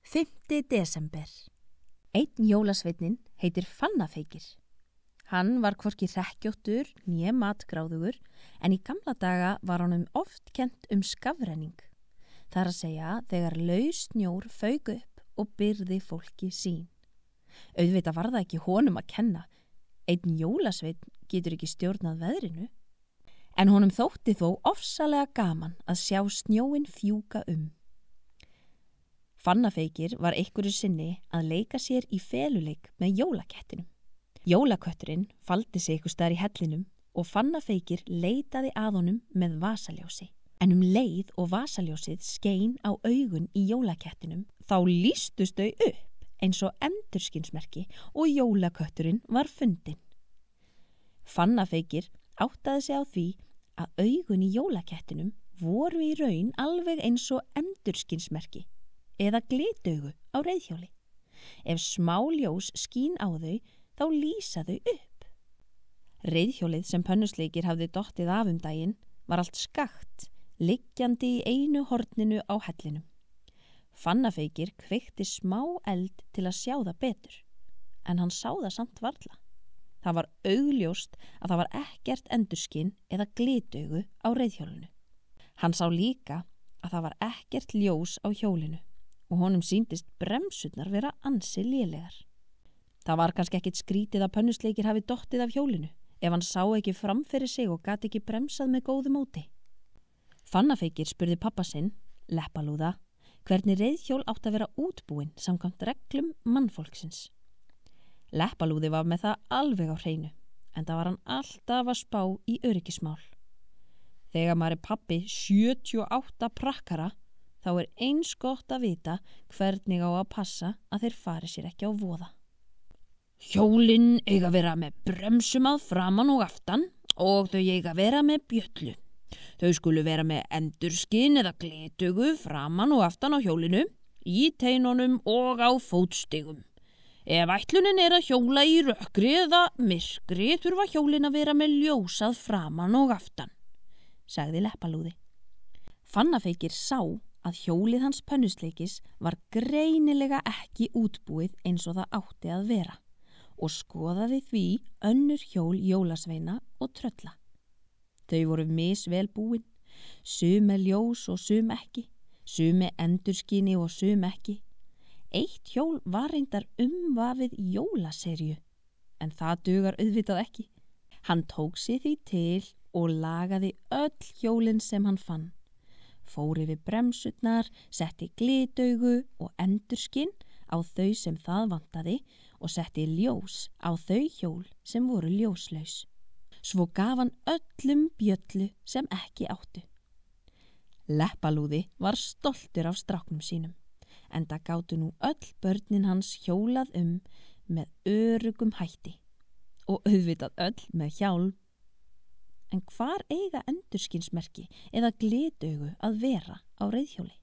5. desember. Einn jólasveinn heitir Fannafeikir. Hann var hvorki hrekkjóttur né matgráðugur, en í gamla daga var honum oft kennt skafrenning. Það er að segja þegar laus snjór fauk upp og byrði fólki sín. Auðvitað var það ekki honum að kenna. Einn jólasveinn getur ekki stjórnað veðrinu. En honum þótti þó ofsalega gaman að sjá snjóin fjúka Fannafeikir var einhverju sinni að leika sér í feluleik með jólakettinum. Jólakötturinn faldi sig einhvers staðar í hellinum og Fannafeikir leitaði að honum með vasaljósi. En leið og vasaljósið skein á augun í jólakettinum, þá lýstust þau upp eins og endurskinsmerki og jólakötturinn var fundinn. Fannafeikir áttaði sig á því að augun í jólakettinum voru í raun alveg eins og endurskinsmerki eða glitaugu á reiðhjóli. Ef smá ljós skín á þau, þá lýsa þau upp. Reiðhjólið sem Pönnusleikir hafði dottið af daginn var allt skakkt, liggjandi í einu horninu á hellinum. Fannafeikir kveikti smá eld til að sjá það betur, en hann sá það samt varla. Það var augljóst að það var ekkert endurskinn eða glitaugu á reiðhjólinu. Hann sá líka að það var ekkert ljós á hjólinu og honum sýndist bremsurnar vera ansi lélegar. Það var kannski ekkit skrítið að Pönnusleikir hafi dottið af hjólinu ef hann sá ekki fram fyrir sig og gat ekki bremsað með góðu móti. Fannafeikir spurði pappa sinn, Leppalúða, hvernig reiðhjól átti að vera útbúin samkvæmt reglum mannfólksins. Leppalúði var með það alveg á hreinu, en það var hann alltaf að spá í öryggismál. Þegar maður pabbi 78 prakkara, þá eins gott að vita hvernig á að passa að þeir fari sér ekki á voða. Hjólin eiga að vera með bremsum að framan og aftan og þau eiga að vera með bjöllu. Þau skulu vera með endurskinn eða glitugu framan og aftan á hjólinu, í teinunum og á fótstigum. Ef ætlunin að hjóla í rökkri eða myrkri þurfa hjólin að vera með ljósað framan og aftan, sagði Leppalúði. Fannafeikir sá að hjólið hans Pönnusleikis var greinilega ekki útbúið eins og það átti að vera og skoðaði því önnur hjól jólasveina og trölla. Þau voru misvel búin, sum með ljós og sum ekki, sum með endurskinni og sum ekki. Eitt hjól var reyndar umvafið jólaserju, en það dugar auðvitað ekki. Hann tók sig því til og lagaði öll hjólin sem hann fann. Fór yfir bremsurnar, setti glitaugu og endurskinn á þau sem það vantaði og setti ljós á þau hjól sem voru ljóslaus. Svo gaf hann öllum bjöllu sem ekki áttu. Leppalúði var stoltur af stráknum sínum, enda gátu nú öll börnin hans hjólað með öruggum hætti og auðvitað öll með hjálm. En hvar eiga endurskinsmerki eða glitaugu að vera á reiðhjóli?